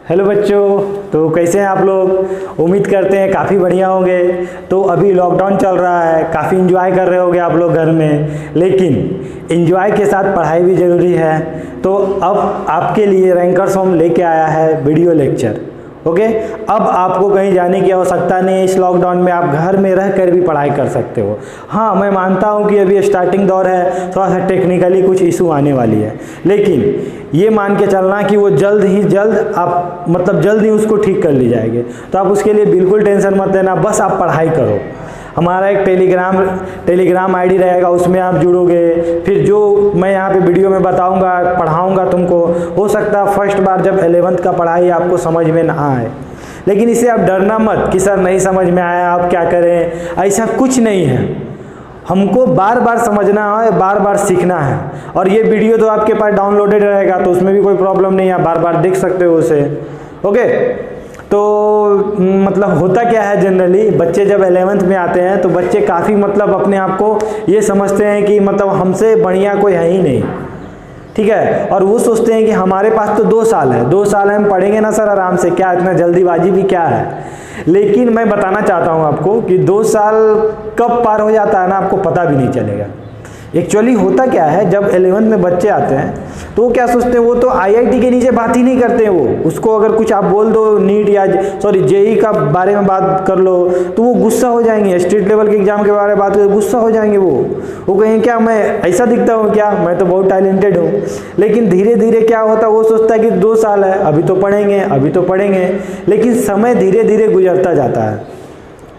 Hello बच्चों, तो कैसे हैं आप लोग। उम्मीद करते हैं काफ़ी बढ़िया होंगे। तो अभी लॉकडाउन चल रहा है, काफ़ी एंजॉय कर रहे होंगे आप लोग घर में, लेकिन एंजॉय के साथ पढ़ाई भी ज़रूरी है। तो अब आपके लिए रैंकर्स होम लेके आया है वीडियो लेक्चर। ओके, अब आपको कहीं जाने की आवश्यकता नहीं है। इस लॉकडाउन में आप घर में रह कर भी पढ़ाई कर सकते हो। हाँ, मैं मानता हूँ कि अभी स्टार्टिंग दौर है, थोड़ा सा टेक्निकली कुछ इशू आने वाली है, लेकिन ये मान के चलना कि वो जल्द ही उसको ठीक कर ली जाएगी। तो आप उसके लिए बिल्कुल टेंशन मत लेना, बस आप पढ़ाई करो। हमारा एक टेलीग्राम आईडी रहेगा, उसमें आप जुड़ोगे। फिर जो मैं यहाँ पे वीडियो में बताऊँगा, पढ़ाऊँगा तुमको, हो सकता है फर्स्ट बार जब 11th का पढ़ाई आपको समझ में ना आए, लेकिन इससे आप डरना मत कि सर नहीं समझ में आया, आप क्या करें। ऐसा कुछ नहीं है, हमको बार बार समझना है, बार बार सीखना है। और ये वीडियो तो आपके पास डाउनलोडेड रहेगा, तो उसमें भी कोई प्रॉब्लम नहीं है, बार बार देख सकते हो उसे। ओके, तो मतलब होता क्या है, जनरली बच्चे जब 11th में आते हैं तो बच्चे काफ़ी अपने आप को ये समझते हैं कि हमसे बढ़िया कोई है ही नहीं, ठीक है। और वो सोचते हैं कि हमारे पास तो 2 साल है, 2 साल हम पढ़ेंगे ना सर आराम से, क्या इतना जल्दीबाजी भी क्या है। लेकिन मैं बताना चाहता हूँ आपको कि 2 साल कब पार हो जाता है ना, आपको पता भी नहीं चलेगा। एक्चुअली होता क्या है, जब 11th में बच्चे आते हैं तो वो क्या सोचते हैं, वो तो आईआईटी के नीचे बात ही नहीं करते हैं। वो उसको अगर कुछ आप बोल दो नीट या जेई का बारे में बात कर लो तो वो गुस्सा हो जाएंगे। स्टेट लेवल के एग्जाम के बारे में बात करें गुस्सा हो जाएंगे। वो कहेंगे क्या मैं ऐसा दिखता हूँ क्या, मैं तो बहुत टैलेंटेड हूँ। लेकिन धीरे धीरे क्या होता है, वो सोचता है कि 2 साल है, अभी तो पढ़ेंगे, लेकिन समय धीरे धीरे गुजरता जाता है,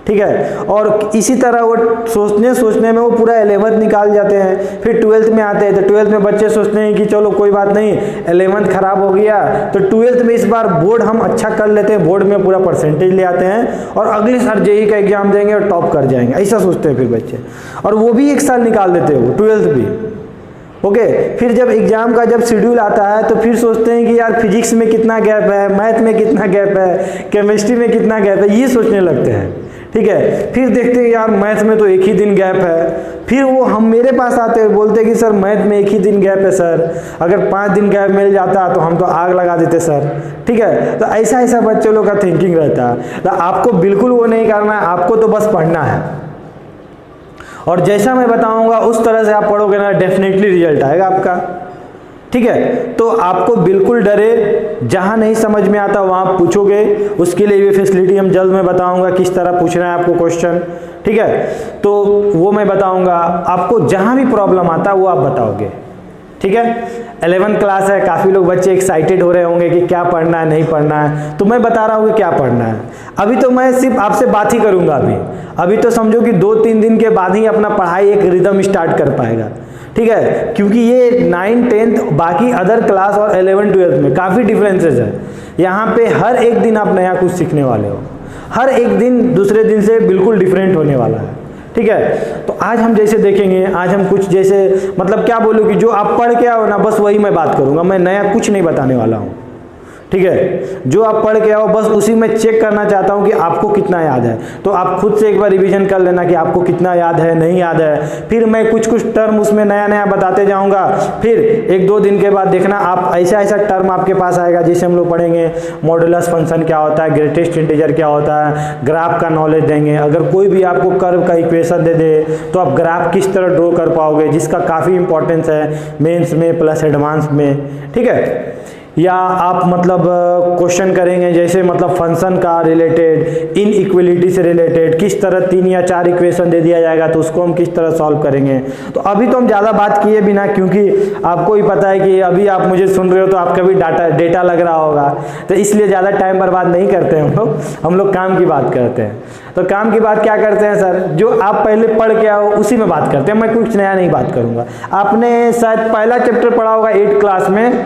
ठीक है। और इसी तरह वो सोचने में वो पूरा 11th निकाल जाते हैं। फिर 12th में आते हैं तो 12th में बच्चे सोचते हैं कि चलो कोई बात नहीं, 11th खराब हो गया तो 12th में इस बार बोर्ड हम अच्छा कर लेते हैं, बोर्ड में पूरा परसेंटेज ले आते हैं और अगले साल जेई का एग्जाम देंगे और टॉप कर जाएंगे, ऐसा सोचते हैं फिर बच्चे। और वो भी 1 साल निकाल देते हैं, वो 12th भी। ओके, फिर जब एग्जाम का शेड्यूल आता है तो फिर सोचते हैं कि यार फिजिक्स में कितना गैप है, मैथ में कितना गैप है, केमिस्ट्री में कितना गैप है, ये सोचने लगते हैं, ठीक है। फिर देखते हैं यार मैथ में तो 1 ही दिन गैप है। फिर वो हम मेरे पास आते हैं, बोलते हैं कि सर मैथ में 1 ही दिन गैप है सर, अगर 5 दिन गैप मिल जाता तो हम तो आग लगा देते सर, ठीक है। तो ऐसा बच्चों लोग का थिंकिंग रहता है। तो आपको बिल्कुल वो नहीं करना है, आपको तो बस पढ़ना है। और जैसा मैं बताऊंगा उस तरह से आप पढ़ोगे ना, डेफिनेटली रिजल्ट आएगा आपका, ठीक है। तो आपको बिल्कुल डरे, जहां नहीं समझ में आता वहां पूछोगे, उसके लिए भी फैसिलिटी हम जल्द में बताऊंगा किस तरह पूछना है आपको क्वेश्चन, ठीक है। तो वो मैं बताऊंगा आपको, जहां भी प्रॉब्लम आता वो आप बताओगे, ठीक है। 11th क्लास है, काफ़ी लोग बच्चे एक्साइटेड हो रहे होंगे कि क्या पढ़ना है नहीं पढ़ना है, तो मैं बता रहा हूँ कि क्या पढ़ना है। अभी तो मैं सिर्फ आपसे बात ही करूँगा। अभी तो समझो कि 2-3 दिन के बाद ही अपना पढ़ाई एक रिदम स्टार्ट कर पाएगा, ठीक है। क्योंकि ये 9th 10th बाकी अदर क्लास और 11th 12th में काफ़ी डिफरेंसेस है। यहाँ पे हर एक दिन आप नया कुछ सीखने वाले हो, हर एक दिन दूसरे दिन से बिल्कुल डिफरेंट होने वाला है, ठीक है। तो आज हम जैसे देखेंगे, आज हम कुछ जैसे क्या बोलूँ कि जो आप पढ़ के आओ ना, बस वही मैं बात करूँगा, मैं नया कुछ नहीं बताने वाला हूँ, ठीक है। जो आप पढ़ के आओ बस उसी में चेक करना चाहता हूं कि आपको कितना याद है। तो आप खुद से एक बार रिवीजन कर लेना कि आपको कितना याद है, नहीं याद है। फिर मैं कुछ टर्म उसमें नया बताते जाऊंगा। फिर 1-2 दिन के बाद देखना आप ऐसा टर्म आपके पास आएगा, जैसे हम लोग पढ़ेंगे मॉडुलस फंक्शन क्या होता है, ग्रेटेस्ट इंटीजर क्या होता है, ग्राफ का नॉलेज देंगे। अगर कोई भी आपको कर्व का इक्वेशन दे दे तो आप ग्राफ किस तरह ड्रॉ कर पाओगे, जिसका काफ़ी इंपॉर्टेंस है मेंस में प्लस एडवांस में, ठीक है। या आप क्वेश्चन करेंगे जैसे फंक्शन का रिलेटेड, इनइक्वलिटी से रिलेटेड किस तरह 3 या 4 इक्वेशन दे दिया जाएगा तो उसको हम किस तरह सॉल्व करेंगे। तो अभी तो हम ज़्यादा बात किए बिना, क्योंकि आपको ही पता है कि अभी आप मुझे सुन रहे हो तो आपका भी डेटा लग रहा होगा, तो इसलिए ज़्यादा टाइम बर्बाद नहीं करते हम लोग काम की बात करते हैं। तो काम की बात क्या करते हैं सर, जो आप पहले पढ़ के आओ उसी में बात करते हैं, मैं कुछ नया नहीं बात करूँगा। आपने शायद पहला चैप्टर पढ़ा होगा 8th क्लास में,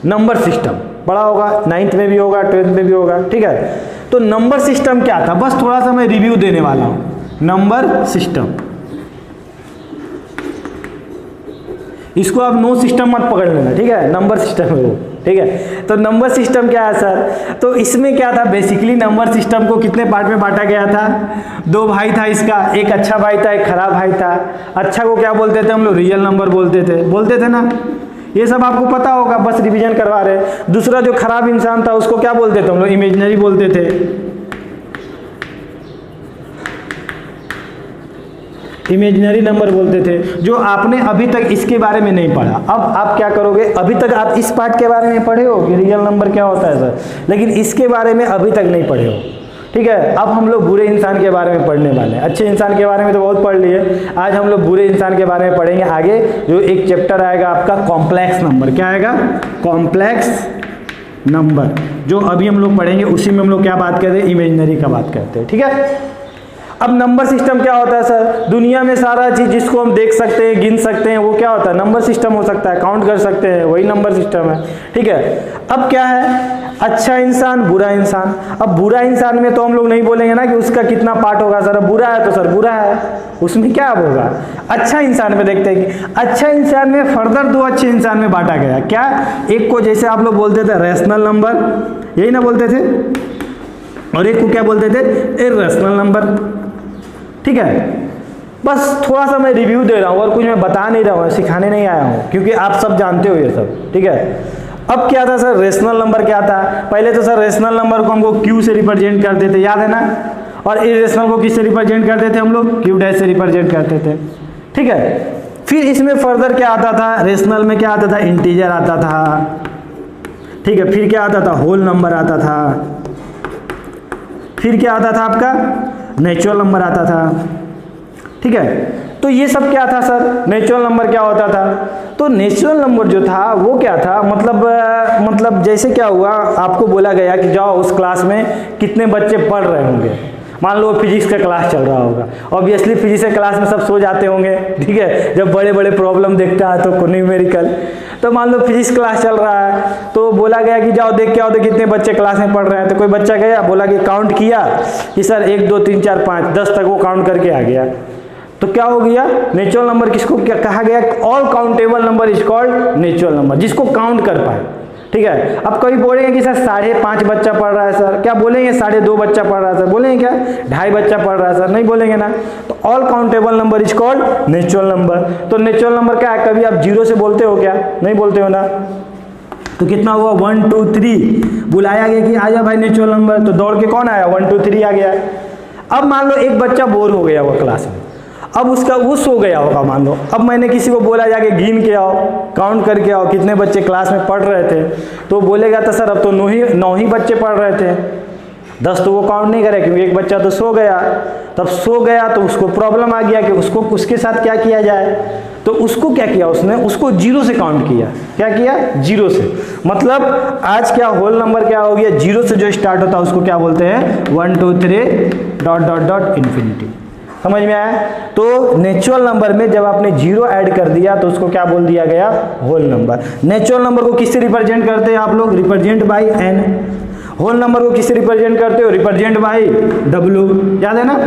नंबर सिस्टम पढ़ा होगा, 9th में भी होगा, 12th में भी होगा, ठीक है। तो नंबर सिस्टम क्या था, बस थोड़ा सा मैं रिव्यू देने वाला हूं। नंबर सिस्टम, इसको आप नो सिस्टम मत पकड़ लेना, ठीक है, नंबर सिस्टम है वो, ठीक है। तो नंबर सिस्टम क्या है सर, तो इसमें क्या था, बेसिकली नंबर सिस्टम को कितने पार्ट में बांटा गया था, 2 भाई था इसका, एक अच्छा भाई था एक खराब भाई था। अच्छा को क्या बोलते थे हम लोग, रियल नंबर बोलते थे ना, ये सब आपको पता होगा, बस रिवीजन करवा रहे हैं। दूसरा जो खराब इंसान था उसको क्या बोलते थे हम लोग? इमेजिनरी बोलते थे। इमेजिनरी नंबर बोलते थे, जो आपने अभी तक इसके बारे में नहीं पढ़ा। अब आप क्या करोगे, अभी तक आप इस पार्ट के बारे में पढ़े हो कि रियल नंबर क्या होता है सर, लेकिन इसके बारे में अभी तक नहीं पढ़े हो, ठीक है। अब हम लोग बुरे इंसान के बारे में पढ़ने वाले हैं। अच्छे इंसान के बारे में तो बहुत पढ़ लिए, आज हम लोग बुरे इंसान के बारे में पढ़ेंगे। आगे जो एक चैप्टर आएगा आपका कॉम्प्लेक्स नंबर, क्या आएगा? कॉम्प्लेक्स नंबर, जो अभी हम लोग पढ़ेंगे उसी में हम लोग क्या बात करते हैं? इमेजिनरी का बात करते हैं, ठीक है। अब नंबर सिस्टम क्या होता है सर? दुनिया में सारा चीज जिसको हम देख सकते हैं, गिन सकते हैं, वो क्या होता है? नंबर सिस्टम हो सकता है, काउंट कर सकते हैं, वही नंबर सिस्टम है, ठीक है। अब क्या है? अच्छा इंसान, बुरा इंसान। अब बुरा इंसान में तो हम लोग नहीं बोलेंगे ना कि उसका कितना पार्ट होगा सर, बुरा है तो सर बुरा है, उसमें क्या होगा? अच्छा इंसान में देखते हैं कि अच्छा इंसान में फर्दर दो अच्छे इंसान में बांटा गया। क्या? एक को जैसे आप लोग बोलते थे रेशनल नंबर, यही ना बोलते थे, और एक को क्या बोलते थे? इर्रेशनल नंबर, ठीक है। बस थोड़ा सा मैं रिव्यू दे रहा हूँ और कुछ मैं बता नहीं रहा हूँ, सिखाने नहीं आया हूँ, क्योंकि आप सब जानते हो ये सब, ठीक है। अब क्या था सर? रेशनल नंबर क्या था? पहले तो सर रेशनल नंबर को हमको क्यू से रिप्रेजेंट करते थे, याद है ना। और इरेशनल को किससे रिप्रेजेंट करते थे हम लोग? क्यू डैश से रिप्रेजेंट करते थे, ठीक है। फिर इसमें फर्दर क्या आता था? रेशनल में क्या आता था? इंटीजर आता था, ठीक है। फिर क्या आता था? होल नंबर आता था। फिर क्या आता था आपका? नेचुरल नंबर आता था, ठीक है। तो ये सब क्या था सर? नेचुरल नंबर क्या होता था? तो नेचुरल नंबर जो था वो क्या था? मतलब जैसे क्या हुआ, आपको बोला गया कि जाओ उस क्लास में कितने बच्चे पढ़ रहे होंगे। मान लो फिजिक्स का क्लास चल रहा होगा, ऑब्वियसली फिजिक्स के क्लास में सब सो जाते होंगे, ठीक है। जब बड़े बड़े प्रॉब्लम देखता है तो न्यूमेरिकल, तो मान लो फिजिक्स क्लास चल रहा है, तो बोला गया कि जाओ देख के आओ तो कितने बच्चे क्लास में पढ़ रहे हैं। तो कोई बच्चा गया, बोला कि काउंट किया कि सर 1 2 3 4 5 10 तक वो काउंट करके आ गया। तो क्या हो गया? नेचुरल नंबर किसको क्या कहा गया? All countable number is called natural number, जिसको काउंट कर पाए, ठीक है। अब कभी बोलेंगे कि सर 5.5 बच्चा पढ़ रहा है सर, क्या बोलेंगे? 2.5 बच्चा पढ़ रहा है सर, बोलेंगे क्या? 2.5 बच्चा पढ़ रहा है सर, नहीं बोलेंगे ना। तो all countable number is called natural number. तो नेचुरल नंबर क्या है? कभी आप 0 से बोलते हो क्या? नहीं बोलते हो ना। तो कितना हुआ? 1 2 3, बुलाया गया कि आ जा भाई नेचुरल नंबर, तो दौड़ के कौन आया? 1 2 3 आ गया। अब मान लो एक बच्चा बोर हो गया हुआ क्लास में, अब उसका वो सो गया होगा मान लो। अब मैंने किसी को बोला जाके गिन के आओ, काउंट करके आओ कितने बच्चे क्लास में पढ़ रहे थे, तो बोलेगा तो सर अब तो 9 ही बच्चे पढ़ रहे थे, 10 तो वो काउंट नहीं करे क्योंकि एक बच्चा तो सो गया। तब सो गया तो उसको प्रॉब्लम आ गया कि उसको उसके साथ क्या किया जाए। तो उसको क्या किया उसने? उसको 0 से काउंट किया। क्या किया? 0 से। मतलब आज क्या होल नंबर क्या हो गया? 0 से जो स्टार्ट होता है उसको क्या बोलते हैं? 1 2 3 ... इन्फिनिटी। समझ में आया? तो नेचुरल नंबर में जब आपने 0 ऐड कर दिया तो उसको क्या बोल दिया गया? Whole number. नेचुरल नंबर को किससे रिप्रेजेंट करते हैं आप लोग? Represent by n। Whole number को किससे रिप्रेजेंट करते हो? Represent by w। याद है ना।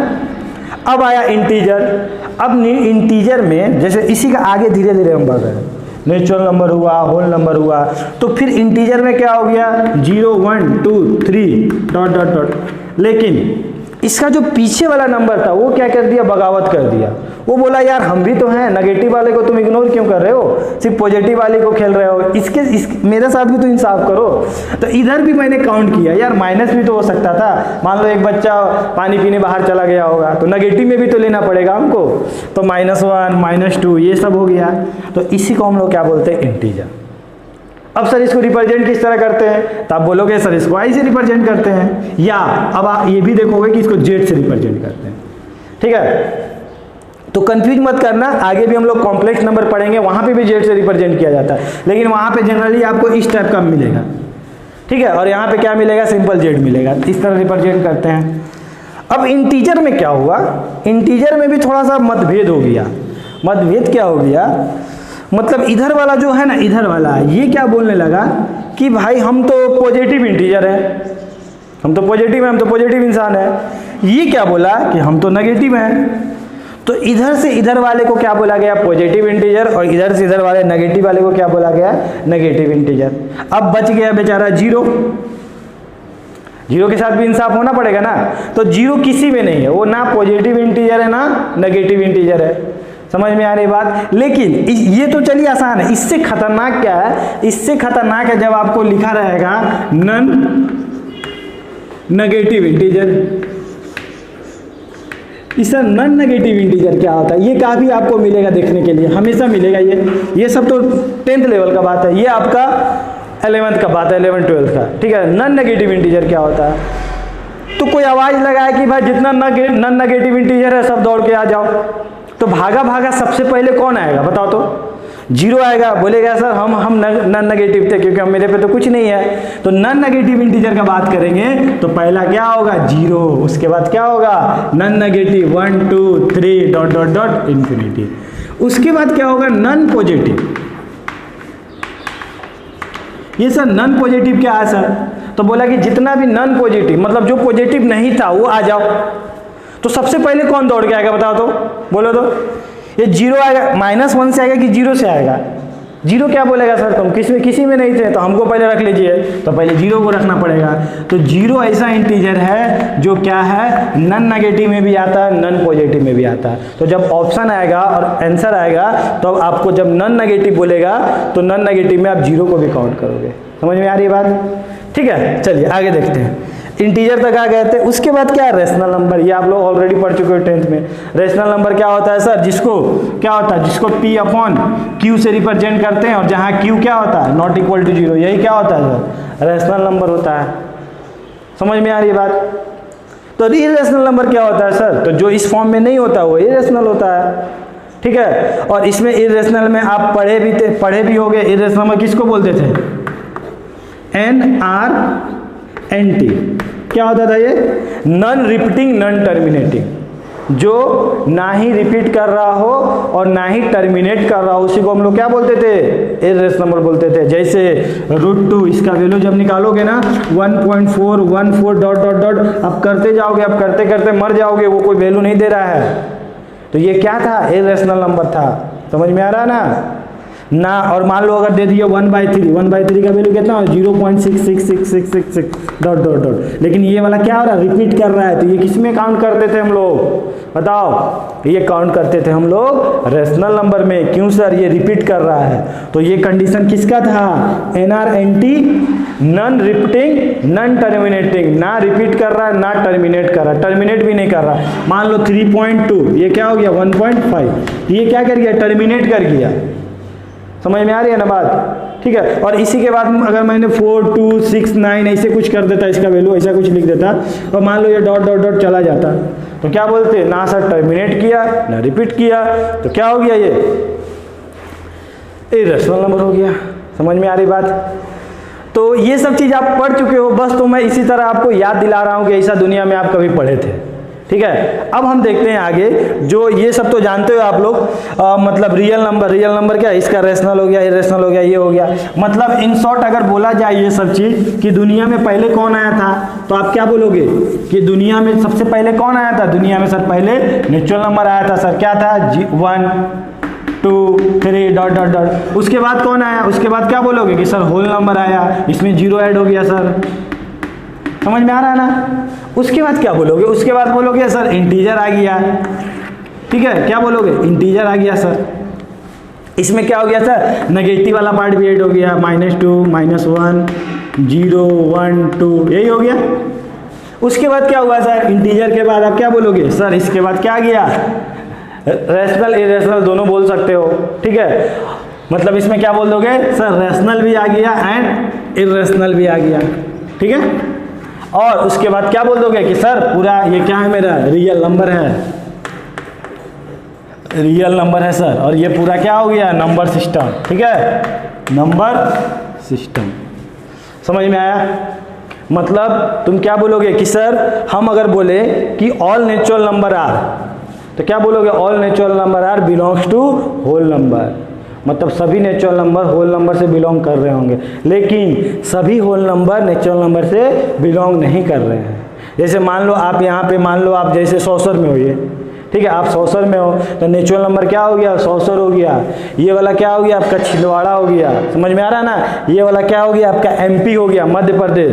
अब आया इंटीजर। अब इंटीजर में जैसे इसी का आगे धीरे धीरे हम बढ़ रहे हैं, नेचुरल नंबर हुआ, होल नंबर हुआ, तो फिर इंटीजर में क्या हो गया? 0 1 2 3 ... लेकिन इसका जो पीछे वाला नंबर था वो क्या कर दिया? बगावत कर दिया। वो बोला यार हम भी तो हैं, नेगेटिव वाले को तुम इग्नोर क्यों कर रहे हो, सिर्फ पॉजिटिव वाले को खेल रहे हो, मेरे साथ भी तो इंसाफ करो। तो इधर भी मैंने काउंट किया, यार माइनस भी तो हो सकता था। मान लो एक बच्चा पानी पीने बाहर चला गया होगा तो नेगेटिव में भी तो लेना पड़ेगा हमको, तो -1 -2 ये सब हो गया। तो इसी को हम लोग क्या बोलते हैं? इंटीजर। अब सर इसको रिप्रेजेंट किस तरह करते हैं? तो आप बोलोगे सर इसको आई से रिप्रेजेंट करते हैं, या अब आप ये भी देखोगे कि इसको जेड से रिप्रेजेंट करते हैं, ठीक है। तो कंफ्यूज मत करना, आगे भी हम लोग कॉम्प्लेक्स नंबर पढ़ेंगे, वहां पे भी जेड से रिप्रेजेंट किया जाता है, लेकिन वहां पे जनरली आपको इस टाइप का मिलेगा, ठीक है। और यहाँ पे क्या मिलेगा? सिंपल जेड मिलेगा। इस तरह रिप्रेजेंट करते हैं। अब इंटीजर में क्या हुआ? इंटीजर में भी थोड़ा सा मतभेद हो गया। मतभेद क्या हो गया? मतलब इधर वाला जो है ना, इधर वाला ये क्या बोलने लगा कि भाई हम तो पॉजिटिव इंटीजर हैं, हम तो पॉजिटिव हैं, हम तो पॉजिटिव इंसान है। ये क्या बोला कि हम तो नेगेटिव हैं। तो इधर से इधर वाले को क्या बोला गया? Positive integer. और इधर से इधर वाले नेगेटिव वाले को क्या बोला गया? Negative integer. अब बच गया बेचारा 0। 0 के साथ भी इंसाफ होना पड़ेगा ना। तो 0 किसी में नहीं है, वो ना पॉजिटिव इंटीजर है ना नेगेटिव इंटीजर है। समझ में आ रही बात। लेकिन ये तो चलिए आसान है, इससे खतरनाक क्या है, इससे खतरनाक है जब आपको लिखा रहेगा नन नेगेटिव इंटीजर। इसका नन नेगेटिव इंटीजर क्या होता है, ये काफी आपको मिलेगा देखने के लिए, हमेशा मिलेगा ये सब तो 10th लेवल का बात है, ये आपका 11th का बात है, 11th 12th का, ठीक है। नन नेगेटिव इंटीजर क्या होता है, तो कोई आवाज लगाए कि भाई जितना नन नेगेटिव इंटीजर है सब दौड़ के आ जाओ, तो भागा भागा सबसे पहले कौन आएगा बताओ तो, 0 आएगा। बोलेगा सर हम नन नेगेटिव थे क्योंकि मेरे पे तो कुछ नहीं है। तो नन नेगेटिव इंटीजर का बात करेंगे तो पहला क्या होगा 0, उसके बाद क्या होगा non negative 1 2 3 dot dot dot infinity, उसके बाद क्या होगा नन पॉजिटिव। ये सर नन पॉजिटिव क्या है सर, तो बोला कि जितना भी नन पॉजिटिव मतलब जो पॉजिटिव नहीं था वो आ जाओ। तो सबसे पहले कौन दौड़ के आएगा बताओ तो, बोलो तो। ये 0 आएगा, -1 से आएगा कि 0 से आएगा, 0 क्या बोलेगा सर तुम किसी में नहीं थे तो हमको पहले रख लीजिए, तो पहले 0 को रखना पड़ेगा। तो 0 ऐसा इंटीजर है जो क्या है नन नेगेटिव में भी आता है, नन पॉजिटिव में भी आता है। तो जब ऑप्शन आएगा और आंसर आएगा तो आपको जब नन नेगेटिव बोलेगा तो नन नेगेटिव में आप 0 को भी काउंट करोगे। समझ में आ रही है बात, ठीक है। चलिए आगे देखते हैं, इंटीजर तक आ गए थे। उसके बाद क्या है रेशनल नंबर, ये आप लोग ऑलरेडी पढ़ चुके हो 10th में। रेशनल नंबर क्या होता है सर, जिसको क्या होता है, जिसको P अपॉन Q से रिप्रेजेंट करते हैं और जहां Q क्या होता है नॉट इक्वल टू 0, यही क्या होता है सर रेशनल नंबर होता है। समझ में आ रही है बात। तो इरेशनल नंबर क्या होता है सर, तो जो इस फॉर्म में नहीं होता वो इरेशनल होता है, ठीक है। और इसमें इरेशनल में आप पढ़े भी होंगे, इरेशनल नंबर किसको बोलते थे, NRNT। क्या होता था ये, नन रिपीटिंग नन टर्मिनेटिंग, जो ना ही रिपीट कर रहा हो और ना ही टर्मिनेट कर रहा हो, उसी को हम लोग क्या बोलते थे इरेशनल नंबर बोलते थे। जैसे √2 इसका वैल्यू जब निकालोगे ना 1.414 डॉट डॉट डॉट आप करते जाओगे, आप करते करते मर जाओगे, वो कोई वैल्यू नहीं दे रहा है, तो ये क्या था इरेशनल नंबर था। समझ में आ रहा है ना। और मान लो अगर दे दिए 1/3 का वैल्यू कितना हो 0.66666 डॉट डॉट डॉट, लेकिन ये वाला क्या हो रहा है रिपीट कर रहा है, तो ये किस में काउंट करते थे हम लोग बताओ, ये काउंट करते थे हम लोग रेशनल नंबर में। क्यों सर, ये रिपीट कर रहा है, तो ये कंडीशन किसका था NRNT, non repeating non terminating, ना रिपीट कर रहा है ना टर्मिनेट कर रहा है, टर्मिनेट भी नहीं कर रहा है। मान लो 3.2 ये क्या हो गया 1.5, ये क्या कर गया टर्मिनेट कर गया। समझ में आ रही है ना बात, ठीक है। और इसी के बाद अगर मैंने 4 2 6 9 ऐसे कुछ कर देता, इसका वैल्यू ऐसा कुछ लिख देता और मान लो ये डॉट डॉट डॉट चला जाता, तो क्या बोलते ना सर टर्मिनेट किया ना रिपीट किया, तो क्या हो गया ये इरेशनल नंबर हो गया। समझ में आ रही बात। तो ये सब चीज़ आप पढ़ चुके हो, बस तो मैं इसी तरह आपको याद दिला रहा हूँ कि ऐसा दुनिया में आप कभी पढ़े थे, ठीक है। अब हम देखते हैं आगे, जो ये सब तो जानते हो आप लोग, मतलब रियल नंबर क्या है, इसका रेशनल हो गया, इरेशनल हो गया, ये हो गया। मतलब इन शॉर्ट अगर बोला जाए ये सब चीज़ कि दुनिया में पहले कौन आया था, तो आप क्या बोलोगे कि दुनिया में सबसे पहले कौन आया था, दुनिया में सर पहले नेचुरल नंबर आया था सर, क्या था 1 2 3 डॉट डॉट डॉट। उसके बाद कौन आया, उसके बाद क्या बोलोगे कि सर होल नंबर आया, इसमें 0 ऐड हो गया सर। समझ में आ रहा है ना। उसके बाद क्या बोलोगे, उसके बाद बोलोगे सर इंटीजर आ गया, ठीक है। क्या बोलोगे इंटीजर आ गया सर, इसमें क्या हो गया सर नेगेटिव वाला पार्ट भी ऐड हो गया, -2 -1 0 1 2 यही हो गया। उसके बाद क्या हुआ सर इंटीजर के बाद आप क्या बोलोगे सर, इसके बाद क्या आ गया रेशनल इरेशनल दोनों बोल सकते हो, ठीक है। मतलब इसमें क्या बोल दोगे सर रेशनल भी आ गया एंड इरेशनल भी आ गया, ठीक है। और उसके बाद क्या बोल दोगे कि सर पूरा ये क्या है मेरा रियल नंबर है, रियल नंबर है सर, और ये पूरा क्या हो गया नंबर सिस्टम, ठीक है, नंबर सिस्टम। समझ में आया। मतलब तुम क्या बोलोगे कि सर हम अगर बोले कि ऑल नेचुरल नंबर आर, तो क्या बोलोगे all natural number are belongs to whole number, मतलब सभी नेचुरल नंबर होल नंबर से बिलोंग कर रहे होंगे, लेकिन सभी होल नंबर नेचुरल नंबर से बिलोंग नहीं कर रहे हैं। जैसे मान लो आप यहाँ पे मान लो आप जैसे 100 में हो, ये ठीक है, आप 100 में हो तो नेचुरल नंबर क्या हो गया 100 हो गया, ये वाला क्या हो गया आपका छिंदवाड़ा हो गया, समझ में आ रहा है ना, ये वाला क्या हो गया आपका MP हो गया मध्य प्रदेश,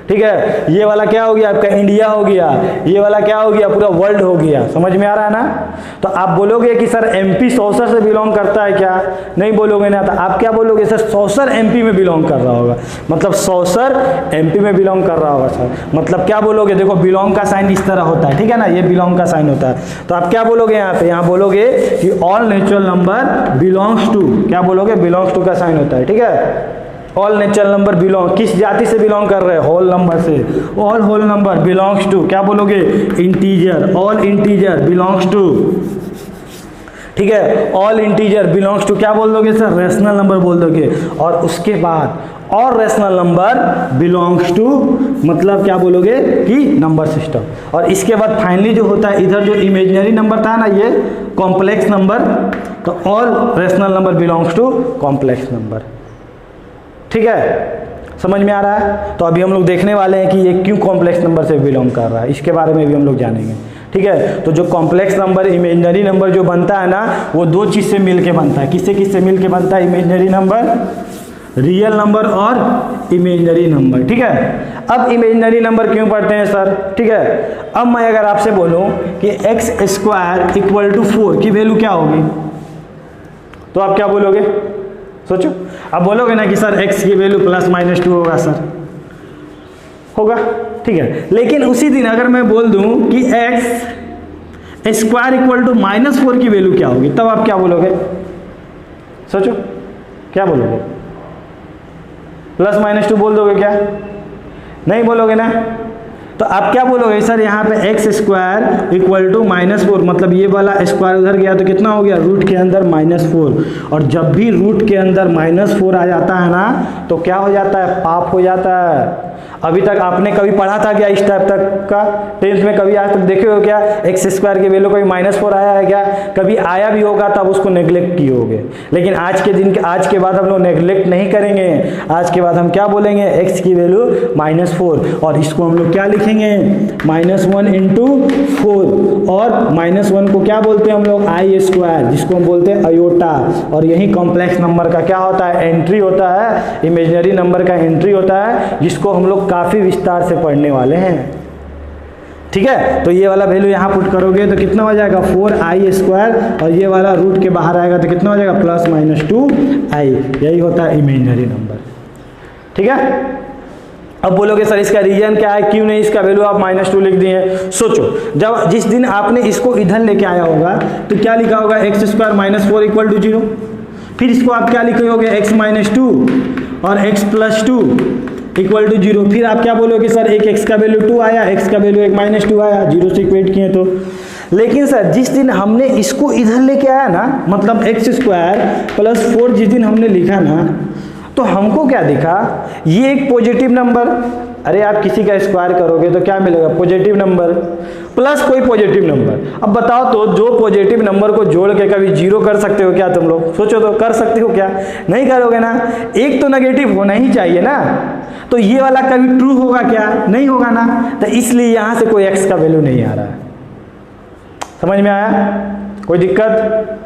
ठीक है। ये वाला क्या हो गया आपका इंडिया हो गया, ये वाला क्या हो गया पूरा वर्ल्ड हो गया। समझ में आ रहा है ना। तो आप बोलोगे कि सर एमपी सौसर से बिलोंग करता है क्या, नहीं बोलोगे ना। तो आप क्या बोलोगे सर सौसर एमपी में बिलोंग कर रहा होगा, मतलब सौसर एमपी में बिलोंग कर रहा होगा सर। मतलब क्या बोलोगे, देखो बिलोंग का साइन इस तरह होता है, ठीक है ना, ये बिलोंग का साइन होता है। तो आप क्या बोलोगे यहाँ पे, यहाँ बोलोगे कि all natural number belongs to, क्या बोलोगे, बिलोंग्स टू का साइन होता है, ठीक है। ऑल नेचुरल नंबर बिलोंग, किस जाति से बिलोंग कर रहे हैं, होल नंबर से। All whole number belongs to, क्या बोलोगे, integer, all integer belongs to, ठीक है। ऑल इंटीजर बिलोंग्स टू क्या बोल दोगे सर, रेशनल नंबर बोल दोगे। और उसके बाद और रेशनल नंबर बिलोंग्स टू, मतलब क्या बोलोगे कि नंबर सिस्टम। और इसके बाद फाइनली जो होता है इधर जो इमेजिनरी नंबर था ना, ये कॉम्प्लेक्स नंबर, तो all rational number belongs to complex number, ठीक है। समझ में आ रहा है। तो अभी हम लोग देखने वाले हैं कि ये क्यों कॉम्प्लेक्स नंबर से बिलोंग कर रहा है, इसके बारे में भी हम लोग जानेंगे, ठीक है। तो जो कॉम्प्लेक्स नंबर इमेजिनरी नंबर जो बनता है ना, वो दो चीज़ से मिलके बनता है। किससे किससे मिलके बनता है इमेजिनरी नंबर, रियल नंबर और इमेजिनरी नंबर, ठीक है। अब इमेजिनरी नंबर क्यों पढ़ते हैं सर, ठीक है। अब मैं अगर आपसे बोलूं कि एक्स स्क्वायर इक्वल टू 4 की वैल्यू क्या होगी, तो आप क्या बोलोगे, सोचो। आप बोलोगे ना कि सर x की वैल्यू +-2 होगा सर, होगा, ठीक है। लेकिन उसी दिन अगर मैं बोल दूं कि x स्क्वायर इक्वल टू -4 की वैल्यू क्या होगी, तब आप क्या बोलोगे, सोचो, क्या बोलोगे, +-2 बोल दोगे क्या, नहीं बोलोगे ना। तो आप क्या बोलोगे सर, यहाँ पे एक्स स्क्वायर इक्वल टू -4, मतलब ये वाला स्क्वायर उधर गया तो कितना हो गया, रूट के अंदर -4। और जब भी रूट के अंदर -4 आ जाता है ना, तो क्या हो जाता है, पाप हो जाता है। अभी तक आपने कभी पढ़ा था क्या इस टाइप तक का, 10th में कभी आज तक देखे हो क्या, एक्स स्क्वायर की वैल्यू कभी -4 आया है क्या, कभी आया भी होगा तब उसको नेग्लेक्ट किए होगे। लेकिन आज के दिन आज के बाद हम लोग नेग्लेक्ट नहीं करेंगे। आज के बाद हम क्या बोलेंगे, एक्स की वैल्यू -4, और इसको हम लोग क्या लिखेंगे, -1 इंटू 4। और -1 को क्या बोलते हैं हम लोग, आई स्क्वायर, जिसको हम बोलते हैं अयोटा। और यही कॉम्प्लेक्स नंबर का क्या होता है, एंट्री होता है, इमेजिनरी नंबर का एंट्री होता है, जिसको हम लोग काफी विस्तार से पढ़ने वाले हैं, ठीक है। तो ये वाला वैल्यू यहाँ पुट करोगे तो कितना हो जाएगा, 4i स्क्वायर, और ये वाला रूट के बाहर आएगा तो कितना हो जाएगा, +-2i। यही होता है इमेजिनरी नंबर, ठीक है। अब बोलोगे सर इसका रीजन क्या है, क्यों नहीं इसका वैल्यू आप -2 लिख दिए। सोचो, जब जिस दिन आपने इसको इधर लेके आया होगा तो क्या लिखा होगा, x स्क्वायर -4 इक्वल टू 0। फिर इसको आप क्या लिखे होगे, x -2 और x +2 इक्वल टू 0। फिर आप क्या बोलोगे सर, एक x का वैल्यू 2 आया, x का वैल्यू एक -2 आया, 0 से इक्वेट किए तो। लेकिन सर जिस दिन हमने इसको इधर लेके आया ना, मतलब x स्क्वायर +4 जिस दिन हमने लिखा ना, तो हमको क्या दिखा, ये एक पॉजिटिव नंबर। अरे आप किसी का स्क्वायर करोगे तो क्या मिलेगा, पॉजिटिव नंबर प्लस कोई पॉजिटिव नंबर। अब बताओ तो जो पॉजिटिव नंबर को जोड़ के कभी 0 कर सकते हो क्या तुम लोग, सोचो तो, कर सकते हो क्या, नहीं करोगे ना। एक तो नेगेटिव होना ही चाहिए ना। तो ये वाला कभी ट्रू होगा क्या, नहीं होगा ना। तो इसलिए यहां से कोई x का वैल्यू नहीं आ रहा है। समझ में आया, कोई दिक्कत,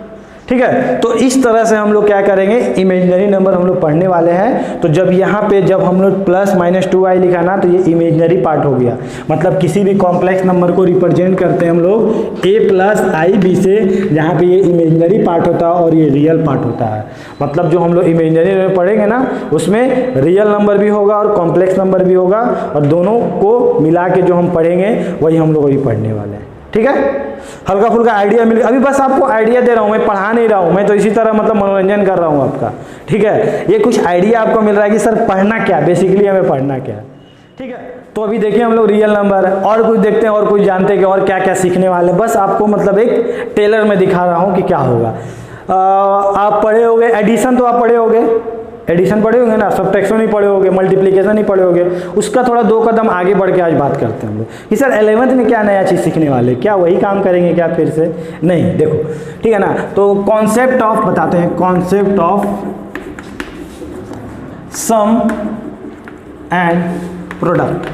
ठीक है। तो इस तरह से हम लोग क्या करेंगे, इमेजिनरी नंबर हम लोग पढ़ने वाले हैं। तो जब यहाँ पे जब हम लोग +-2i लिखा ना, तो ये इमेजिनरी पार्ट हो गया। मतलब किसी भी कॉम्प्लेक्स नंबर को रिप्रेजेंट करते हैं हम लोग a+ib से, जहाँ पे ये इमेजिनरी पार्ट होता है और ये रियल पार्ट होता है। मतलब जो हम लोग इमेजिनरी में पढ़ेंगे ना, उसमें रियल नंबर भी होगा और कॉम्प्लेक्स नंबर भी होगा, और दोनों को मिला के जो हम पढ़ेंगे वही हम लोग अभी पढ़ने वाले हैं, ठीक है। हल्का फुल्का आइडिया मिल, अभी बस आपको आइडिया दे रहा हूँ, मैं पढ़ा नहीं रहा हूँ, मैं तो इसी तरह मतलब मनोरंजन कर रहा हूँ आपका, ठीक है। ये कुछ आइडिया आपको मिल रहा है कि सर पढ़ना क्या, बेसिकली हमें पढ़ना क्या, ठीक है। तो अभी देखिए हम लोग रियल नंबर और कुछ देखते हैं और कुछ जानते हैं कि और क्या क्या सीखने वाले। बस आपको मतलब एक टेलर में दिखा रहा हूँ कि क्या होगा। आप पढ़े होगे एडिशन, तो आप पढ़े होगे, एडिशन पढ़े होंगे ना, सब्ट्रैक्शन नहीं पढ़े होगे, मल्टीप्लिकेशन नहीं पढ़े होगे। उसका थोड़ा 2 कदम आगे बढ़ के आज बात करते हैं हम लोग कि सर 11th में क्या नया चीज़ सीखने वाले, क्या वही काम करेंगे क्या फिर से, नहीं, देखो, ठीक है ना। तो कॉन्सेप्ट ऑफ बताते हैं, concept of sum and product.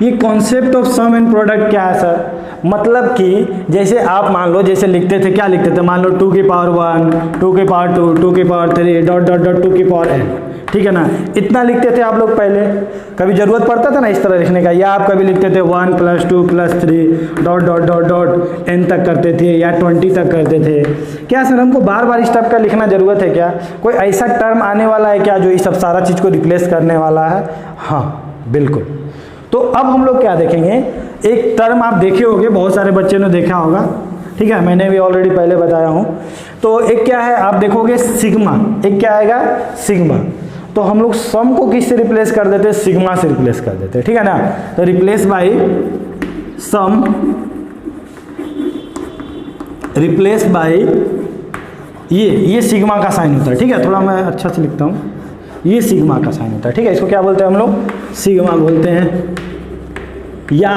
ये concept of sum and product क्या है सर, मतलब कि जैसे आप मान लो, जैसे लिखते थे, क्या लिखते थे, मान लो 2 की पावर 1, 2 की पावर 2, 2 की पावर 3, ... 2 की पावर n, ठीक है ना। इतना लिखते थे आप लोग पहले, कभी ज़रूरत पड़ता था ना इस तरह लिखने का, या आप कभी लिखते थे 1 + 2 + 3 dot dot dot dot n तक करते थे या 20 तक करते थे। क्या सर हमको बार बार इस टाइप का लिखना ज़रूरत है क्या? कोई ऐसा टर्म आने वाला है क्या जो इस सब सारा चीज़ को रिप्लेस करने वाला है? हाँ बिल्कुल। तो अब हम लोग क्या देखेंगे, एक टर्म आप देखे होंगे, बहुत सारे बच्चे ने देखा होगा, ठीक है, मैंने भी ऑलरेडी पहले बताया हूँ। तो एक क्या है आप देखोगे सिग्मा, एक क्या आएगा सिग्मा। तो हम लोग सम को किससे रिप्लेस कर देते हैं? सिग्मा से रिप्लेस कर देते हैं, ठीक है ना। तो replace by sum, replace by ये सिग्मा का साइन होता है, ठीक है। थोड़ा मैं अच्छा से लिखता हूँ, ये सिग्मा का साइन होता है, ठीक है। इसको क्या बोलते हैं हम लोग? सिग्मा बोलते हैं, या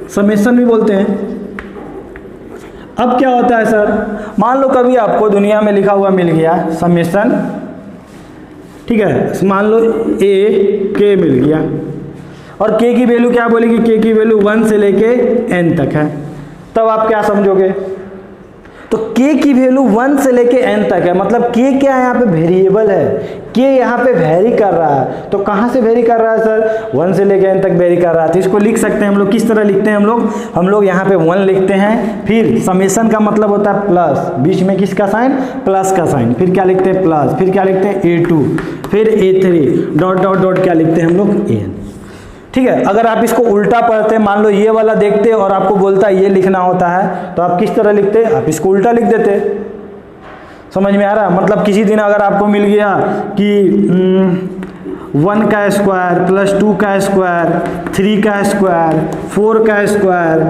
समेशन भी बोलते हैं। अब क्या होता है सर, मान लो कभी आपको दुनिया में लिखा हुआ मिल गया समेशन, ठीक है, मान लो a k मिल गया, और k की वैल्यू क्या बोलेगी? k की वैल्यू 1 से लेके n तक है। तब आप क्या समझोगे? तो k की वैल्यू 1 से लेके n तक है, मतलब k क्या है यहाँ पे? वेरिएबल है। k यहाँ पे वेरी कर रहा है, तो कहाँ से वेरी कर रहा है सर? 1 से लेके n तक वेरी कर रहा है। तो इसको लिख सकते हैं हम लोग, किस तरह लिखते हैं हम लोग यहाँ पे 1 लिखते हैं, फिर समेशन का मतलब होता है प्लस, बीच में किसका साइन? प्लस का साइन, फिर क्या लिखते हैं? प्लस, फिर क्या लिखते हैं? a2, फिर a3 डॉट डॉट डॉट क्या लिखते हैं हम लोग? an, ठीक है। अगर आप इसको उल्टा पढ़ते, मान लो ये वाला देखते और आपको बोलता है ये लिखना होता है, तो आप किस तरह लिखते? आप इसको उल्टा लिख देते। समझ में आ रहा? मतलब किसी दिन अगर आपको मिल गया कि 1 का स्क्वायर प्लस 2 का स्क्वायर, 3 का स्क्वायर, 4 का स्क्वायर,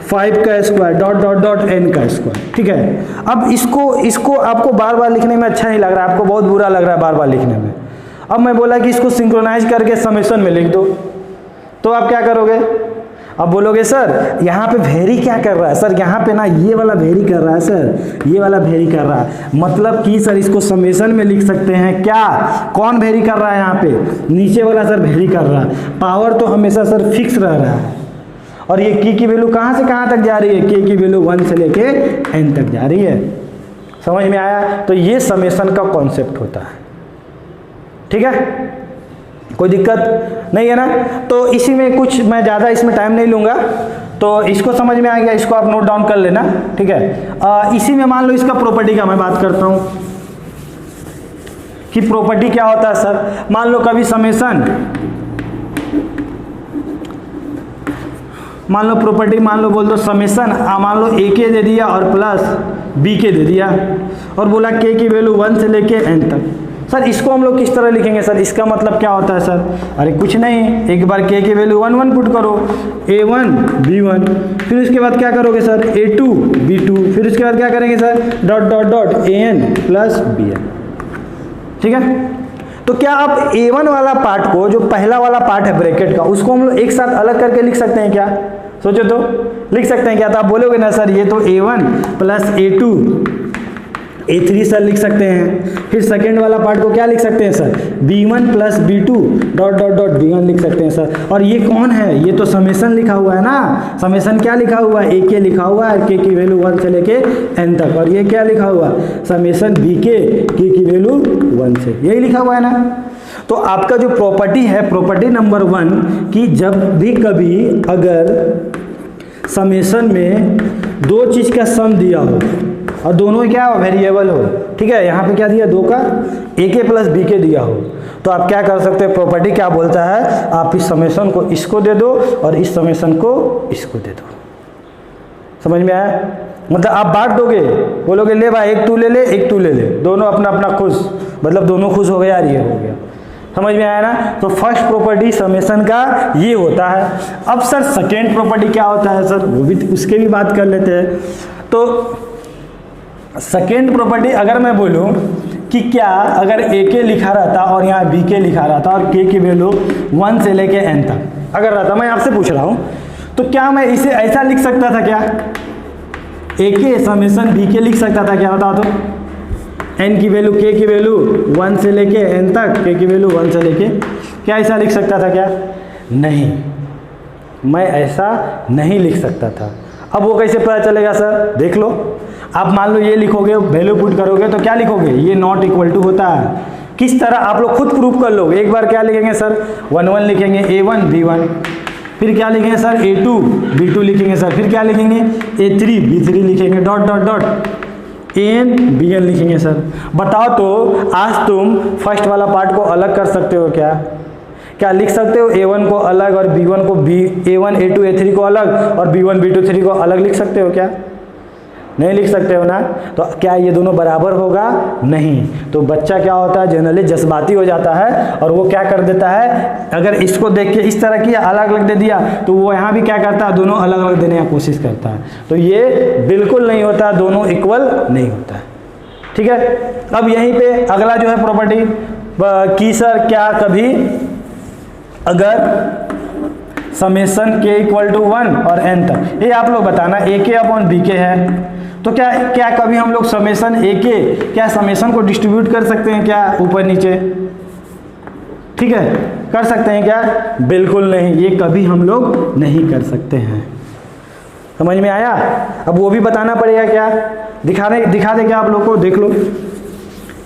5 का square dot dot dot n का स्क्वायर, ठीक है। अब इसको आपको बार बार लिखने में अच्छा नहीं लग रहा है, आपको बहुत बुरा लग रहा है बार बार लिखने में। अब मैं बोला कि इसको सिंक्रोनाइज करके समेशन में लिख दो, तो आप क्या करोगे? अब बोलोगे सर यहाँ पे वेरी क्या कर रहा है? सर यहाँ पे ना ये वाला वेरी कर रहा है सर, ये वाला वेरी कर रहा है, मतलब कि सर इसको समेशन में लिख सकते हैं क्या? कौन वेरी कर रहा है यहाँ पे? नीचे वाला सर वेरी कर रहा है। पावर तो हमेशा सर फिक्स रह रहा है, और ये की वैल्यू कहाँ से कहाँ तक जा रही है? k की वैल्यू 1 से लेके n तक जा रही है। समझ में आया? तो ये समेशन का कॉन्सेप्ट होता है, ठीक है, कोई दिक्कत नहीं है ना। तो इसी में कुछ, मैं ज़्यादा इसमें टाइम नहीं लूँगा, तो इसको समझ में आ गया, इसको आप नोट डाउन कर लेना, ठीक है। इसी में मान लो इसका प्रॉपर्टी का मैं बात करता हूँ कि प्रॉपर्टी क्या होता है सर। मान लो कभी समेशन, मान लो प्रॉपर्टी, मान लो बोल दो समेशन, मान लो a के दे दिया और प्लस b के दे दिया, और बोला k की वैल्यू 1 से लेके n तक। सर इसको हम लोग किस तरह लिखेंगे सर? इसका मतलब क्या होता है सर? अरे कुछ नहीं, एक बार k की वैल्यू 1 1 पुट करो, a1 b1, फिर उसके बाद क्या करोगे सर? a2 b2, फिर उसके बाद क्या करेंगे sir? Dot dot dot an plus bn, ठीक है। तो क्या आप a1 वाला पार्ट को, जो पहला वाला पार्ट है ब्रैकेट का, उसको हम लोग एक साथ अलग करके लिख सकते हैं क्या? सोचो तो, लिख सकते हैं क्या? तो आप बोलोगे ना सर ये तो a1 plus a2 a3 sir लिख सकते हैं। फिर सेकेंड वाला पार्ट को क्या लिख सकते हैं sir? b1 plus b2 dot dot dot b1 लिख सकते हैं सर। और ये कौन है? ये तो समेशन लिखा हुआ है ना। समेशन क्या लिखा हुआ है? a के लिखा हुआ है, k की वैल्यू 1 से लेके n तक, और ये क्या लिखा हुआ है? समेशन b के k की वैल्यू 1 से, यही लिखा हुआ है ना। तो आपका जो प्रॉपर्टी है, प्रॉपर्टी नंबर 1, कि जब भी कभी अगर समेशन में दो चीज़ का सम दिया हो और दोनों क्या वेरिएबल हो, ठीक है, यहाँ पे क्या दिया? 2 का a के प्लस b के दिया हो, तो आप क्या कर सकते हैं? प्रॉपर्टी क्या बोलता है? आप इस समेशन को इसको दे दो और इस समेशन को इसको दे दो। समझ में आया? मतलब आप बांट दोगे, बोलोगे ले भाई एक तू ले ले, एक तू ले ले, दोनों अपना अपना खुश, मतलब दोनों खुश हो गए यार, ये हो गया। समझ में आया ना? तो फर्स्ट प्रॉपर्टी समेशन का ये होता है। अब सर सेकेंड प्रॉपर्टी क्या होता है सर? वो भी, उसके भी बात कर लेते हैं। तो सेकेंड प्रॉपर्टी अगर मैं बोलूं कि क्या अगर a के लिखा रहता और यहाँ b के लिखा रहता और k की वैल्यू 1 से लेके n तक अगर रहता, मैं आपसे पूछ रहा हूँ, तो क्या मैं इसे ऐसा लिख सकता था क्या? a के समेशन b के लिख सकता था क्या? बताओ तो। n की वैल्यू, k की वैल्यू 1 से लेके n तक, k की वैल्यू 1 से लेके, क्या ऐसा लिख सकता था क्या? नहीं, मैं ऐसा नहीं लिख सकता था। अब वो कैसे पता चलेगा सर? देख लो, आप मान लो ये लिखोगे, वैल्यू पुट करोगे तो क्या लिखोगे? ये नॉट इक्वल टू होता है, किस तरह आप लोग खुद प्रूफ कर लोगे। एक बार क्या लिखेंगे सर, 1 1 लिखेंगे A1 B1, फिर क्या लिखेंगे सर A2 B2 लिखेंगे सर, फिर क्या लिखेंगे A3 B3 लिखेंगे, dot dot dot AN BN लिखेंगे सर। बताओ तो आज तुम फर्स्ट वाला पार्ट को अलग कर सकते हो क्या? क्या लिख सकते हो A1 को अलग और B1 को A1 A2 A3 को अलग और B1 B2 3 को अलग लिख सकते हो क्या? नहीं लिख सकते हो ना। तो क्या ये दोनों बराबर होगा? नहीं। तो बच्चा क्या होता है, जनरली जज्बाती हो जाता है और वो क्या कर देता है, अगर इसको देख के इस तरह किया अलग अलग दे दिया तो वो यहाँ भी क्या करता है, दोनों अलग अलग देने की कोशिश करता है। तो ये बिल्कुल नहीं होता, दोनों इक्वल नहीं होता है। ठीक है, अब यहीं पे अगला जो है प्रॉपर्टी की सर, क्या कभी अगर समेशन k इक्वल टू 1 और n तक, ये आप लोग बताना AK अपॉन BK है, तो क्या कभी हम लोग समेशन AK, क्या समेशन को डिस्ट्रीब्यूट कर सकते हैं क्या ऊपर नीचे? ठीक है, कर सकते हैं क्या? बिल्कुल नहीं, ये कभी हम लोग नहीं कर सकते हैं। समझ में आया? अब वो भी बताना पड़ेगा क्या, दिखा दे क्या आप लोग को, देख लो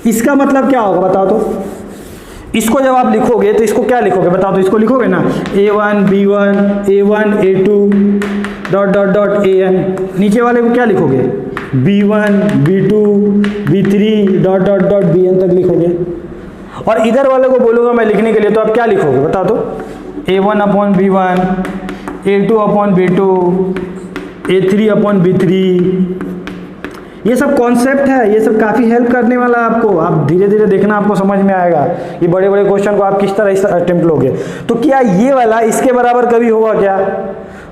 इसका मतलब क्या होगा बताओ तो। इसको जब आप लिखोगे तो इसको क्या लिखोगे बताओ तो, इसको लिखोगे ना A1 B1 A1 A2 dot dot dot AN, नीचे वाले को क्या लिखोगे B1 B2 B3 dot dot dot BN तक लिखोगे। और इधर वाले को बोलूँगा मैं लिखने के लिए तो आप क्या लिखोगे बताओ तो, A1 upon B1 A2 upon B2 A3 upon B3। ये सब कॉन्सेप्ट है, ये सब काफ़ी हेल्प करने वाला है आपको। आप धीरे धीरे देखना, आपको समझ में आएगा कि बड़े बड़े क्वेश्चन को आप किस तरह इस अटेम्प्ट लोगे। तो क्या ये वाला इसके बराबर कभी होगा क्या?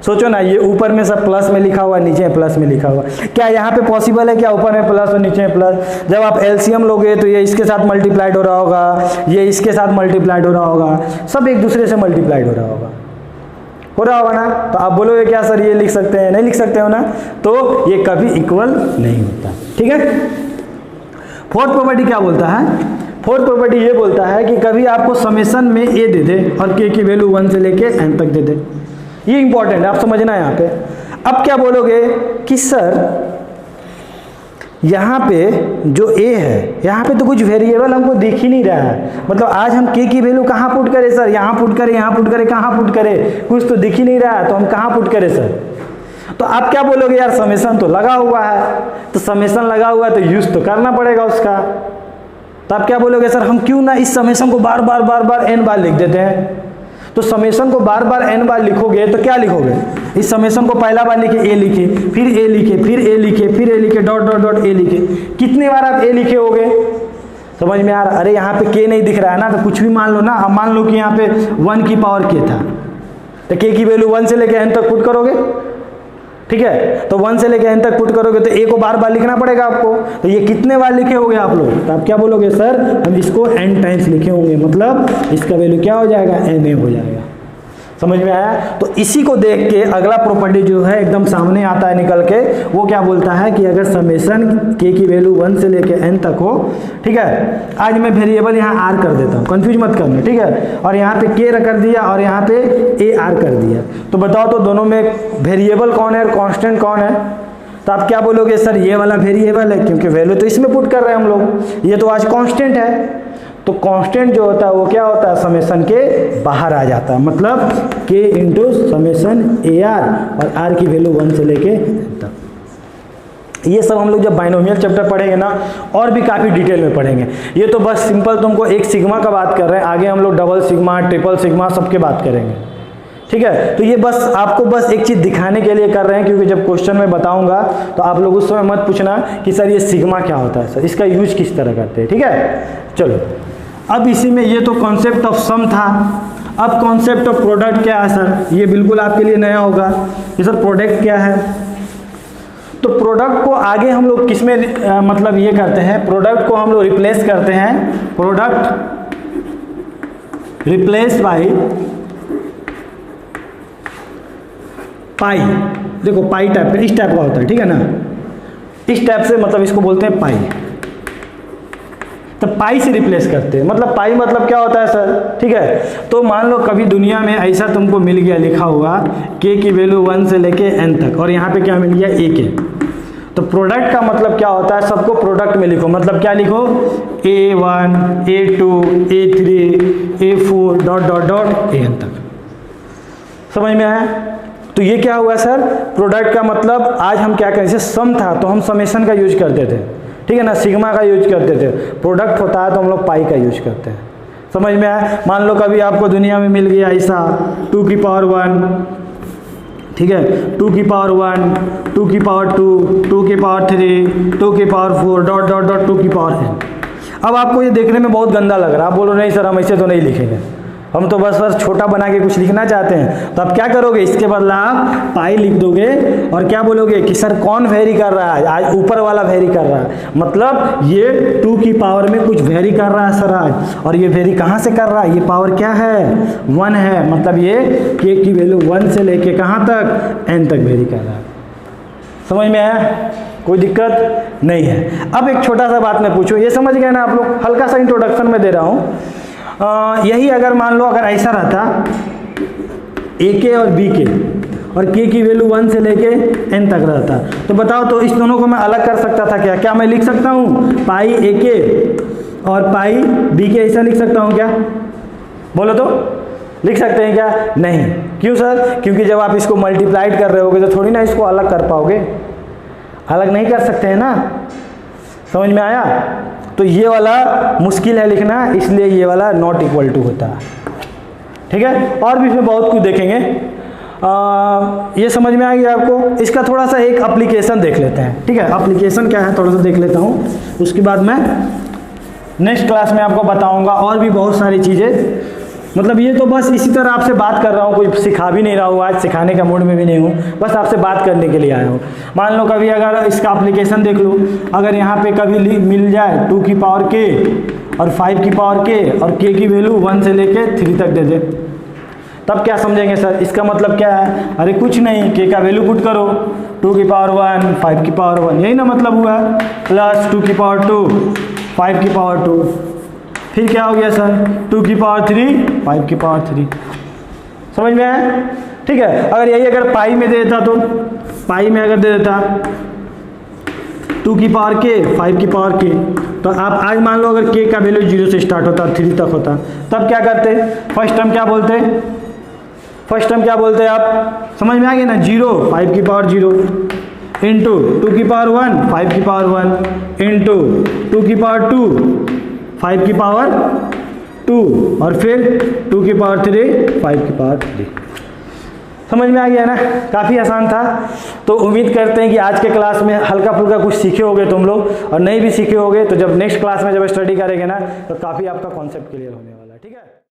सोचो ना, ये ऊपर में सब प्लस में लिखा हुआ, नीचे प्लस में लिखा हुआ, क्या यहाँ पे पॉसिबल है क्या ऊपर में प्लस और नीचे में प्लस? जब आप एलसीएम लोगे तो ये इसके साथ मल्टीप्लाइड हो रहा होगा, ये इसके साथ मल्टीप्लाइड हो रहा होगा, सब एक दूसरे से मल्टीप्लाइड हो रहा होगा ना। तो आप बोलोगे क्या सर ये लिख सकते हैं? नहीं लिख सकते हो ना, तो ये कभी इक्वल नहीं होता। ठीक है, फोर्थ प्रॉपर्टी क्या बोलता है? फोर्थ प्रॉपर्टी ये बोलता है कि कभी आपको समेशन में A दे दे और K की वैल्यू 1 से लेके n तक दे दे। ये इंपॉर्टेंट है, आप समझना यहाँ पे। अब क्या बोलोगे कि सर यहाँ पे जो A है, यहाँ पे तो कुछ वेरिएबल हमको दिख ही नहीं रहा है, मतलब आज हम K की वैल्यू कहाँ पुट करें सर? यहाँ पुट करें, यहाँ पुट करें, कहाँ पुट करें? कुछ तो दिख ही नहीं रहा है, तो हम कहाँ पुट करें सर? तो आप क्या बोलोगे, यार समेशन तो लगा हुआ है, तो समेशन लगा हुआ है तो यूज तो करना पड़ेगा उसका। तो आप क्या बोलोगे, सर हम क्यों ना इस समेशन को बार बार n बार लिख देते हैं। तो समेशन को बार बार n बार लिखोगे तो क्या लिखोगे, इस समेशन को पहला बार लिखे A लिखे, फिर A लिखे, फिर A लिखे, फिर A लिखे, डॉट डॉट डॉट A लिखे। कितने बार आप A लिखे होगे? समझ में आ रहा? अरे यहाँ पे K नहीं दिख रहा है ना, तो कुछ भी मान लो ना। अब मान लो कि यहाँ पे 1 की पावर K था, तो K की वैल्यू 1 से लेकर n तक पुट करोगे। ठीक है, तो 1 से लेकर n तक पुट करोगे तो A को बार बार लिखना पड़ेगा आपको। तो ये कितने बार लिखे होंगे आप लोग? तो आप क्या बोलोगे, सर हम इसको n टाइम्स लिखे होंगे, मतलब इसका वैल्यू क्या हो जाएगा, NA हो जाएगा। समझ में आया? तो इसी को देख के अगला प्रॉपर्टी जो है एकदम सामने आता है निकल के, वो क्या बोलता है कि अगर समेशन K की वैल्यू 1 से लेके n तक हो, ठीक है, आज मैं वेरिएबल यहाँ R कर देता हूँ, कंफ्यूज मत करना, ठीक है, और यहाँ पे K कर दिया और यहाँ पे AR कर दिया, तो बताओ तो दोनों में वेरिएबल कौन है और कांस्टेंट कौन है? तो आप क्या बोलोगे, सर ये वाला वेरिएबल है क्योंकि वैल्यू तो इसमें पुट कर रहे हैं हम लोग, ये तो आज कांस्टेंट है। तो कांस्टेंट जो होता है वो क्या होता है, समेशन के बाहर आ जाता है, मतलब K इंटू समेशन AR, और R की वैल्यू 1 से लेके तक। ये सब हम लोग जब बाइनोमियल चैप्टर पढ़ेंगे ना, और भी काफ़ी डिटेल में पढ़ेंगे। ये तो बस सिंपल तुमको एक सिग्मा का बात कर रहे हैं, आगे हम लोग डबल सिग्मा, ट्रिपल सिग्मा सबके बात करेंगे। ठीक है, तो ये बस आपको बस एक चीज़ दिखाने के लिए कर रहे हैं, क्योंकि जब क्वेश्चन में बताऊंगा तो आप लोग उस समय मत पूछना कि सर ये सिग्मा क्या होता है, सर इसका यूज किस तरह करते हैं। ठीक है, चलो अब इसी में ये तो कॉन्सेप्ट ऑफ सम था। अब कॉन्सेप्ट ऑफ प्रोडक्ट क्या है सर, ये बिल्कुल आपके लिए नया होगा कि सर प्रोडक्ट क्या है। तो प्रोडक्ट को आगे हम लोग किस में मतलब ये करते हैं, प्रोडक्ट को हम लोग रिप्लेस करते हैं, प्रोडक्ट रिप्लेस बाय पाई। देखो पाई टाइप इस टाइप का होता है, ठीक है ना, इस टाइप से, मतलब इसको बोलते हैं पाई। तो पाई से रिप्लेस करते हैं, मतलब पाई मतलब क्या होता है सर, ठीक है। तो मान लो कभी दुनिया में ऐसा तुमको मिल गया लिखा हुआ K की वैल्यू 1 से लेके n तक, और यहाँ पे क्या मिल गया AK, तो प्रोडक्ट का मतलब क्या होता है, सबको प्रोडक्ट में लिखो, मतलब क्या लिखो, A1 A2 A3 A4 dot dot dot AN तक। समझ में आया? तो ये क्या हुआ सर, प्रोडक्ट का मतलब आज हम क्या करें, जैसे सम था तो हम समेशन का यूज करते थे, ठीक है ना, सिग्मा का यूज करते थे। प्रोडक्ट होता है तो हम लोग पाई का यूज करते हैं। समझ में आया? मान लो कभी आपको दुनिया में मिल गया ऐसा 2 की पावर 1, ठीक है, 2 की पावर 1 2 की पावर 2 2 की पावर 3 2 की पावर 4 डॉट डॉट डॉट 2 की पावर n। अब आपको ये देखने में बहुत गंदा लग रहा है, आप बोलो नहीं सर हम ऐसे तो नहीं लिखेंगे, हम तो बस छोटा बना के कुछ लिखना चाहते हैं। तो आप क्या करोगे, इसके बदला आप पाई लिख दोगे और क्या बोलोगे कि सर कौन वेरी कर रहा है, आज ऊपर वाला वेरी कर रहा है, मतलब ये 2 की पावर में कुछ वेरी कर रहा है सर आज, और ये वेरी कहाँ से कर रहा है, ये पावर क्या है, 1 है, मतलब ये k की वैल्यू 1 से लेके कहाँ तक, n तक वेरी कर रहा है। समझ में आया? कोई दिक्कत नहीं है। अब एक छोटा सा बात मैं पूछूं, ये समझ गए ना आप लोग, हल्का सा इंट्रोडक्शन में दे रहा हूँ। यही अगर मान लो अगर ऐसा रहता AK और BK और K की वैल्यू 1 से लेके n तक रहता, तो बताओ तो इस दोनों को मैं अलग कर सकता था क्या? क्या मैं लिख सकता हूँ पाई AK और पाई BK ऐसा लिख सकता हूँ क्या? बोलो तो, लिख सकते हैं क्या? नहीं। क्यों सर? क्योंकि जब आप इसको मल्टीप्लाइड कर रहे होगे तो थोड़ी ना इसको अलग कर पाओगे, अलग नहीं कर सकते हैं ना। समझ में आया? तो ये वाला मुश्किल है लिखना, इसलिए ये वाला नॉट इक्वल टू होता है, ठीक है। और भी इसमें बहुत कुछ देखेंगे। ये समझ में आ गया आपको? इसका थोड़ा सा एक एप्लीकेशन देख लेते हैं, ठीक है। एप्लीकेशन क्या है थोड़ा सा देख लेता हूँ, उसके बाद मैं नेक्स्ट क्लास में आपको बताऊंगा और भी बहुत सारी चीज़ें। मतलब ये तो बस इसी तरह आपसे बात कर रहा हूँ, कोई सिखा भी नहीं रहा हूँ, आज सिखाने का मूड में भी नहीं हूँ, बस आपसे बात करने के लिए आया हूँ। मान लो कभी अगर इसका एप्लीकेशन देख लो, अगर यहाँ पे कभी मिल जाए 2 की पावर k और 5 की पावर k और k की वैल्यू 1 से लेके 3 तक दे दे, तब क्या समझेंगे सर? इसका मतलब क्या है? अरे कुछ नहीं, k का वैल्यू पुट करो, 2 की पावर 1 5 की पावर 1, यही ना मतलब हुआ, प्लस 2 की पावर 2 5 की पावर 2, फिर क्या हो गया सर, 2 की पावर 3 5 की पावर 3। समझ में आया? ठीक है। अगर यही अगर पाई में दे देता, तो पाई में अगर दे देता 2 की पावर k 5 की पावर k, तो आप आज मान लो अगर k का वैल्यू 0 से स्टार्ट होता 3 तक होता, तब क्या करते? फर्स्ट टर्म क्या बोलते? फर्स्ट टर्म क्या बोलते आप? समझ में आ गया ना, 0 5 की पावर 0 इंटू 2 की पावर 1 5 की पावर 1 इंटू 2 की पावर 2 5 की पावर 2 और फिर 2 की पावर 3 5 की पावर 3। समझ में आ गया ना? काफ़ी आसान था। तो उम्मीद करते हैं कि आज के क्लास में हल्का फुल्का कुछ सीखे होगे तुम लोग, और नहीं भी सीखे होगे तो जब नेक्स्ट क्लास में जब स्टडी करेंगे ना तो काफ़ी आपका कॉन्सेप्ट क्लियर होने वाला है।